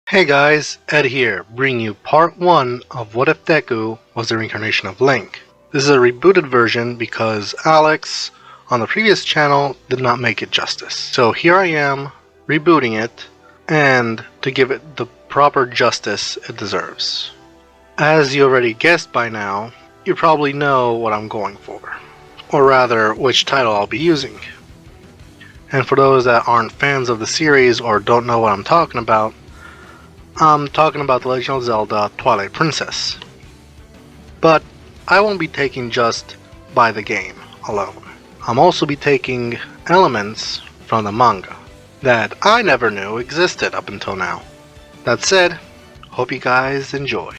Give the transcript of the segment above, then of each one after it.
Hey guys, Ed here, bringing you part 1 of What If Deku was the reincarnation of Link. This is a rebooted version because Alex on the previous channel did not make it justice. So here I am, rebooting it, and to give it the proper justice it deserves. As you already guessed by now, you probably know what I'm going for. Or rather, which title I'll be using. And for those that aren't fans of the series or don't know what I'm talking about, I'm talking about The Legend of Zelda Twilight Princess. But I won't be taking just by the game alone. I'll also be taking elements from the manga that I never knew existed up until now. That said, hope you guys enjoy.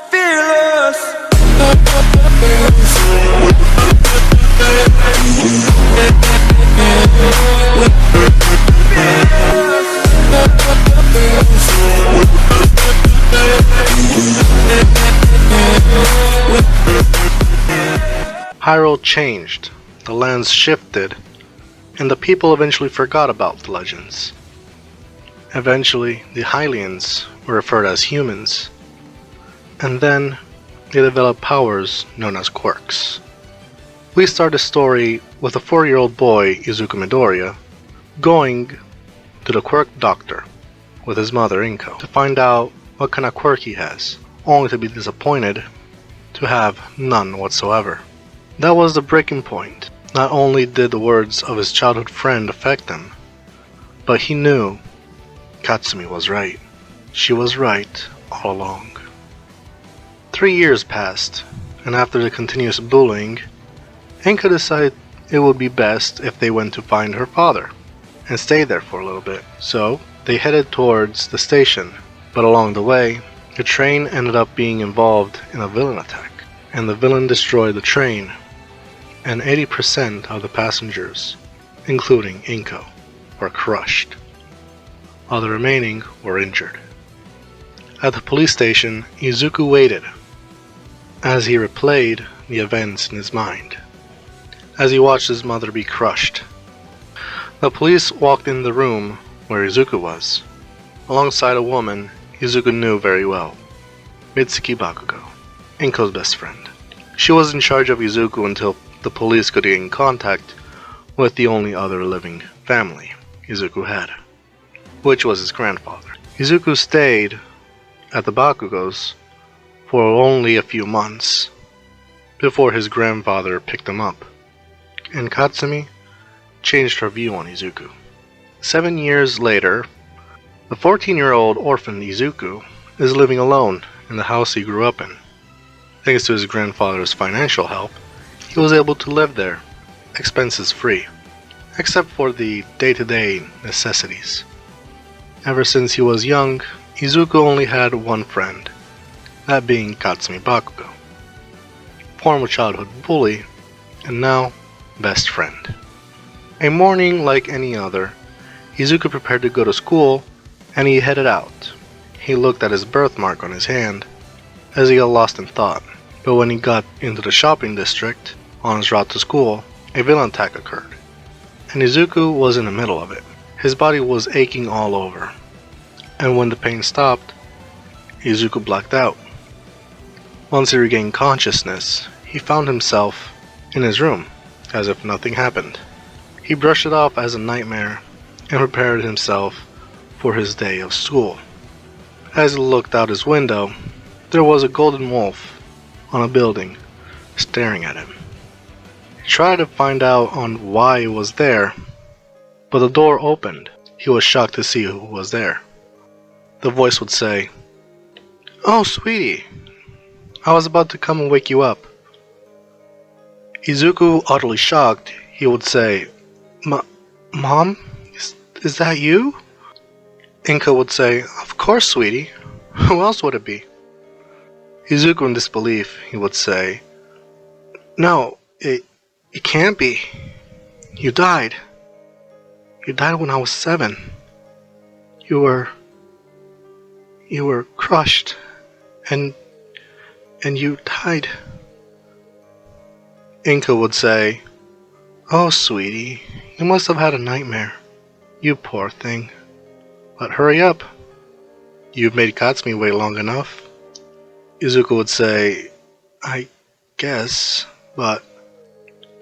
Fearless. Hyrule changed, the lands shifted, and the people eventually forgot about the legends. Eventually, the Hylians were referred as humans, and then they developed powers known as quirks. We start the story with a 4-year-old boy, Izuku Midoriya, going to the quirk doctor with his mother Inko to find out what kind of quirk he has, only to be disappointed to have none whatsoever. That was the breaking point. Not only did the words of his childhood friend affect him, but he knew Katsumi was right. She was right all along. 3 years passed, and after the continuous bullying, Inka decided it would be best if they went to find her father and stayed there for a little bit. So they headed towards the station, but along the way, the train ended up being involved in a villain attack, and the villain destroyed the train, and 80% of the passengers, including Inko, were crushed, while the remaining were injured. At the police station, Izuku waited as he replayed the events in his mind, as he watched his mother be crushed. The police walked in the room where Izuku was, alongside a woman Izuku knew very well, Mitsuki Bakugo, Inko's best friend. She was in charge of Izuku until the police could get in contact with the only other living family Izuku had, which was his grandfather. Izuku stayed at the Bakugos for only a few months before his grandfather picked him up, and Katsumi changed her view on Izuku. 7 years later, the 14-year-old orphan Izuku is living alone in the house he grew up in. Thanks to his grandfather's financial help, he was able to live there, expenses free, except for the day-to-day necessities. Ever since he was young, Izuku only had one friend, that being Katsumi Bakugo, former childhood bully, and now best friend. A morning like any other, Izuku prepared to go to school, and he headed out. He looked at his birthmark on his hand as he got lost in thought, but when he got into the shopping district on his route to school, a villain attack occurred, and Izuku was in the middle of it. His body was aching all over, and when the pain stopped, Izuku blacked out. Once he regained consciousness, he found himself in his room, as if nothing happened. He brushed it off as a nightmare and prepared himself for his day of school. As he looked out his window, there was a golden wolf on a building staring at him. He tried to find out on why it was there, but the door opened. He was shocked to see who was there. The voice would say, "Oh, sweetie, I was about to come and wake you up." Izuku, utterly shocked, he would say, Mom? Is that you?" Inka would say, "Of course, sweetie. Who else would it be?" Izuku, in disbelief, he would say, "No, it can't be. You died. You died when I was 7. You were crushed, and you died." Inka would say, "Oh, sweetie, you must have had a nightmare. You poor thing. But hurry up. You've made Katsumi wait long enough. Izuku would say, I guess, but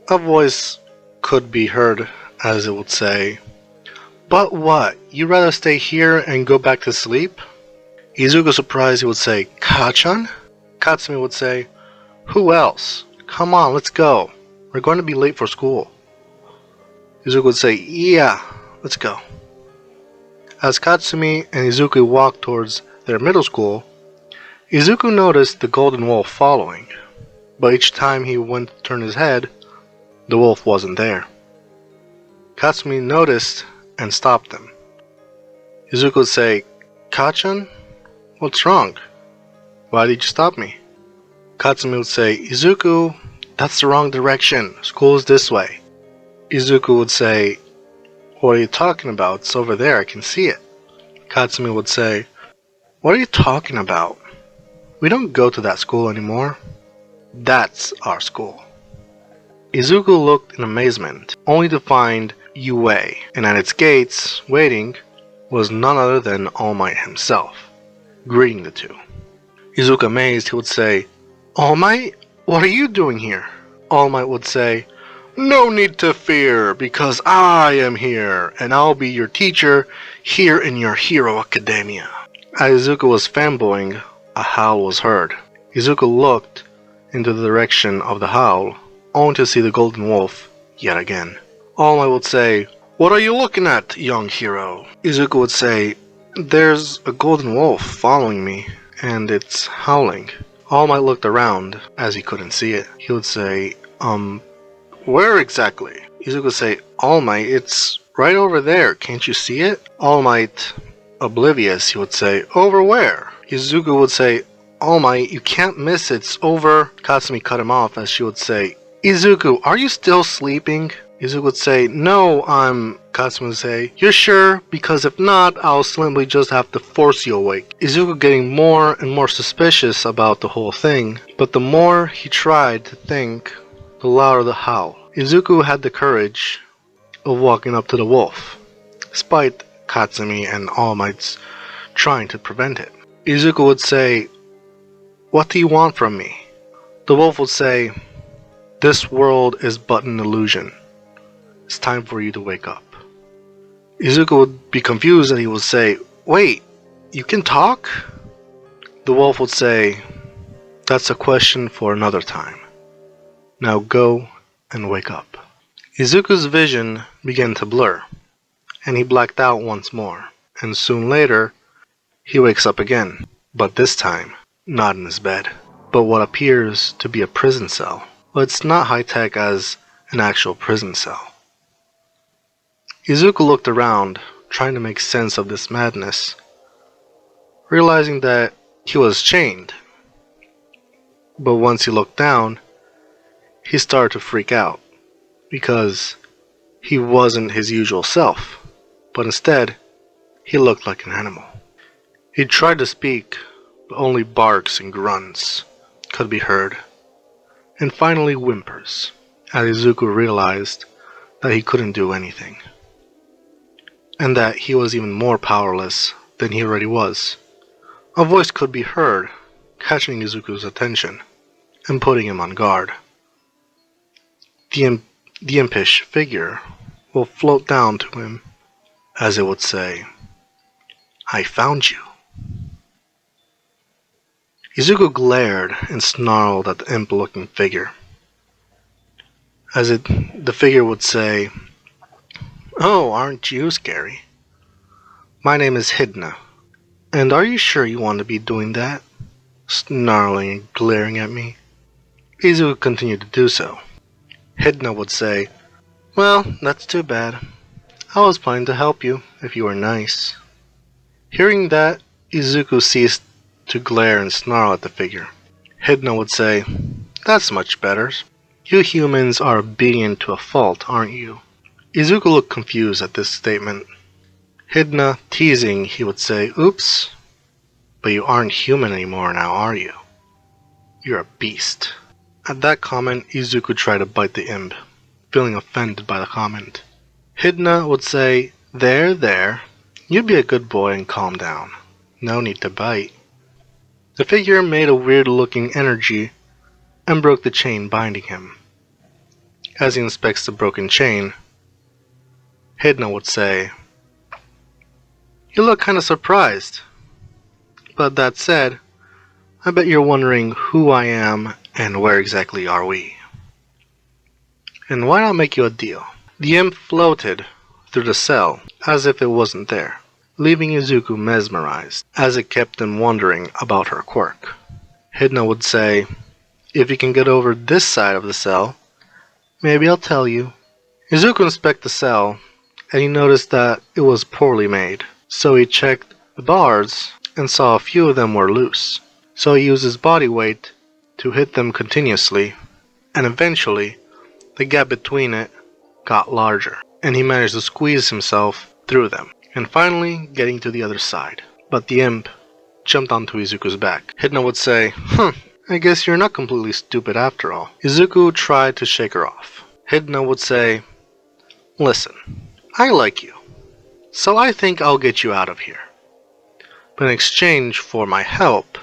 a voice could be heard as it would say, but what? You'd rather stay here and go back to sleep? Izuku, surprised, he would say, Kachan? Katsumi would say, who else? Come on, let's go. We're going to be late for school. Izuku would say, yeah, let's go. As Katsumi and Izuku walked towards their middle school, Izuku noticed the golden wolf following, but each time he went to turn his head, the wolf wasn't there. Katsumi noticed and stopped them. Izuku would say, Kachan? What's wrong? Why did you stop me? Katsumi would say, Izuku, that's the wrong direction. School is this way. Izuku would say, what are you talking about? It's over there, I can see it. Katsumi would say, what are you talking about? We don't go to that school anymore. That's our school. Izuku looked in amazement, only to find Yue, and at its gates, waiting, was none other than All Might himself, greeting the two. Izuku, amazed, he would say, All Might, what are you doing here? All Might would say, no need to fear, because I am here, and I'll be your teacher here in your Hero Academia. As Izuku was fanboying, a howl was heard. Izuku looked into the direction of the howl, only to see the golden wolf yet again. All Might would say, what are you looking at, young hero? Izuku would say, there's a golden wolf following me, and it's howling. All Might looked around, as he couldn't see it. He would say, where exactly? Izuku would say, All Might, it's right over there, can't you see it? All Might, oblivious, he would say, over where? Izuku would say, All Might, you can't miss it, it's over. Katsumi cut him off as she would say, Izuku, are you still sleeping? Izuku would say, no, Katsumi would say, you're sure? Because if not, I'll simply just have to force you awake. Izuku getting more and more suspicious about the whole thing, but the more he tried to think, the louder the howl. Izuku had the courage of walking up to the wolf, despite Katsumi and All Might's trying to prevent it. Izuku would say, what do you want from me? The wolf would say, this world is but an illusion. It's time for you to wake up. Izuku would be confused and he would say, wait, you can talk? The wolf would say, that's a question for another time. Now go and wake up. Izuku's vision began to blur, and he blacked out once more, and soon later, he wakes up again, but this time, not in his bed, but what appears to be a prison cell. But it's not high-tech as an actual prison cell. Izuku looked around, trying to make sense of this madness, realizing that he was chained. But once he looked down, he started to freak out, because he wasn't his usual self, but instead, he looked like an animal. He tried to speak, but only barks and grunts could be heard, and finally whimpers, as Izuku realized that he couldn't do anything, and that he was even more powerless than he already was. A voice could be heard, catching Izuku's attention, and putting him on guard. The impish figure will float down to him, as it would say, I found you. Izuku glared and snarled at the imp-looking figure. The figure would say, oh, aren't you scary? My name is Hidna, and are you sure you want to be doing that? Snarling and glaring at me. Izuku continued to do so. Hidna would say, well, that's too bad. I was planning to help you, if you were nice. Hearing that, Izuku ceased to glare and snarl at the figure. Hidna would say, that's much better. You humans are obedient to a fault, aren't you? Izuku looked confused at this statement. Hidna, teasing, he would say, oops, but you aren't human anymore now, are you? You're a beast. At that comment, Izuku tried to bite the imp, feeling offended by the comment. Hidna would say, there, you be a good boy and calm down. No need to bite. The figure made a weird-looking energy and broke the chain binding him. As he inspects the broken chain, Hidna would say, "You look kinda surprised. But that said, I bet you're wondering who I am and where exactly are we. And why not make you a deal?" The imp floated through the cell as if it wasn't there, leaving Izuku mesmerized as it kept him wondering about her quirk. Hidna would say, "If you can get over this side of the cell, maybe I'll tell you." Izuku inspected the cell and he noticed that it was poorly made. So he checked the bars and saw a few of them were loose. So he used his body weight to hit them continuously, and eventually the gap between it got larger, and he managed to squeeze himself through them, and finally getting to the other side. But the imp jumped onto Izuku's back. Hidna would say, I guess you're not completely stupid after all." Izuku tried to shake her off. Hidna would say, "Listen, I like you, so I think I'll get you out of here. But in exchange for my help,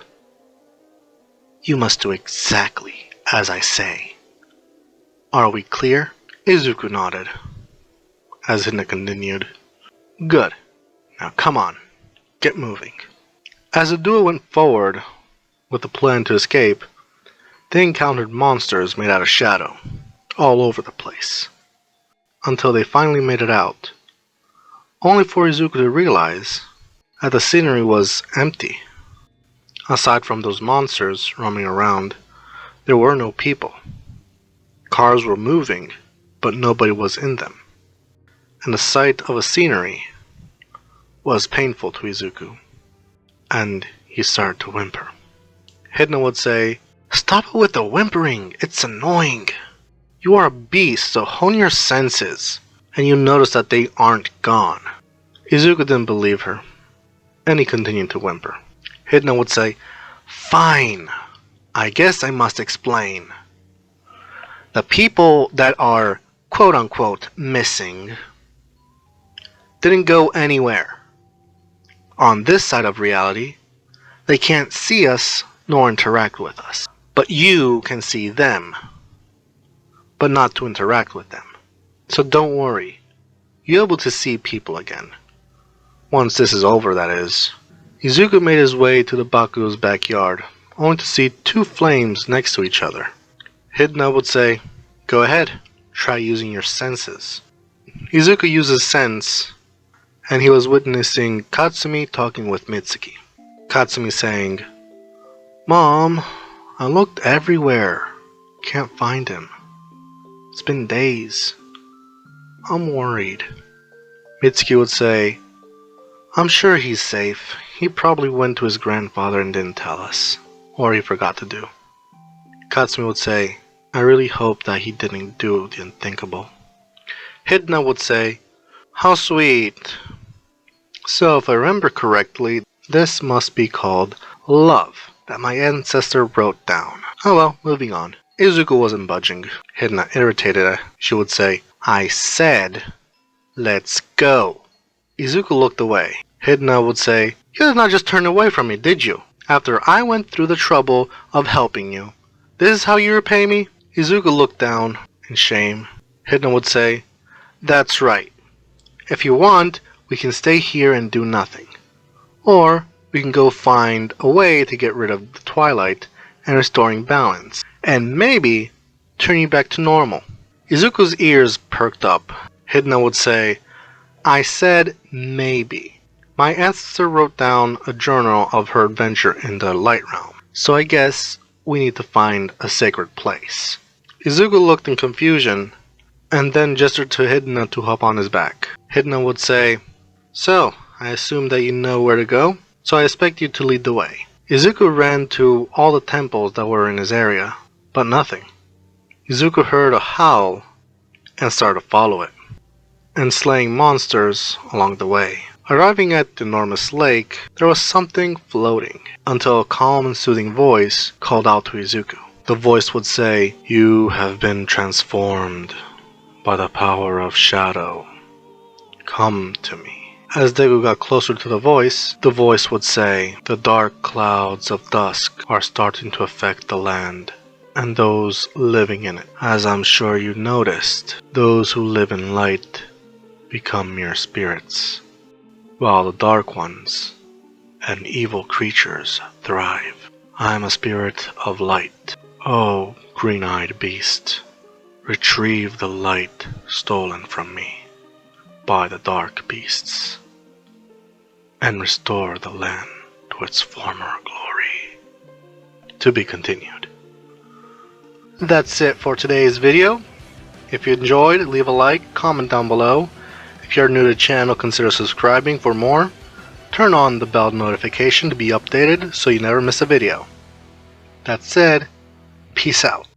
you must do exactly as I say. Are we clear?" Izuku nodded, as Hidna continued, "Good. Now come on, get moving." As the duo went forward with the plan to escape, they encountered monsters made out of shadow all over the place, until they finally made it out, only for Izuku to realize that the scenery was empty. Aside from those monsters roaming around, there were no people. Cars were moving, but nobody was in them, and the sight of a scenery was painful to Izuku, and he started to whimper. Hidna would say, "Stop it with the whimpering, it's annoying. You are a beast, so hone your senses, and you notice that they aren't gone." Izuku didn't believe her, and he continued to whimper. Hidna would say, "Fine, I guess I must explain. The people that are quote-unquote missing didn't go anywhere. On this side of reality, they can't see us nor interact with us. But you can see them, but not to interact with them. So don't worry, you'll be able to see people again. Once this is over, that is." Izuku made his way to the Baku's backyard, only to see two flames next to each other. Hidna would say, "Go ahead, try using your senses." Izuku used his sense, and he was witnessing Katsumi talking with Mitsuki. Katsumi saying, "Mom, I looked everywhere. Can't find him. It's been days. I'm worried." Mitsuki would say, "I'm sure he's safe. He probably went to his grandfather and didn't tell us. Or he forgot to do." Katsumi would say, "I really hope that he didn't do the unthinkable." Hidna would say, "How sweet. So if I remember correctly, this must be called love that my ancestor wrote down. Oh well, moving on." Izuku wasn't budging. Hidna, irritated, she would say, "I said, let's go." Izuku looked away. Hidna would say, "You did not just turn away from me, did you? After I went through the trouble of helping you. This is how you repay me?" Izuku looked down in shame. Hidna would say, "That's right. If you want, we can stay here and do nothing. Or we can go find a way to get rid of the twilight and restoring balance, and maybe turn you back to normal." Izuku's ears perked up. Hidna would say, "I said maybe. My ancestor wrote down a journal of her adventure in the light realm, so I guess we need to find a sacred place." Izuku looked in confusion, and then gestured to Hidna to hop on his back. Hidna would say, "So, I assume that you know where to go, so I expect you to lead the way." Izuku ran to all the temples that were in his area, but nothing. Izuku heard a howl and started to follow it, and slaying monsters along the way. Arriving at the enormous lake, there was something floating, until a calm and soothing voice called out to Izuku. The voice would say, "You have been transformed by the power of shadow. Come to me." As Deku got closer to the voice would say, "The dark clouds of dusk are starting to affect the land, and those living in it. As I'm sure you noticed, those who live in light become mere spirits, while the dark ones and evil creatures thrive. I am a spirit of light. Oh, green-eyed beast, retrieve the light stolen from me by the dark beasts, and restore the land to its former glory." To be continued. That's it for today's video. If you enjoyed, leave a like, comment down below. If you're new to the channel, consider subscribing for more. Turn on the bell notification to be updated so you never miss a video. That said, peace out.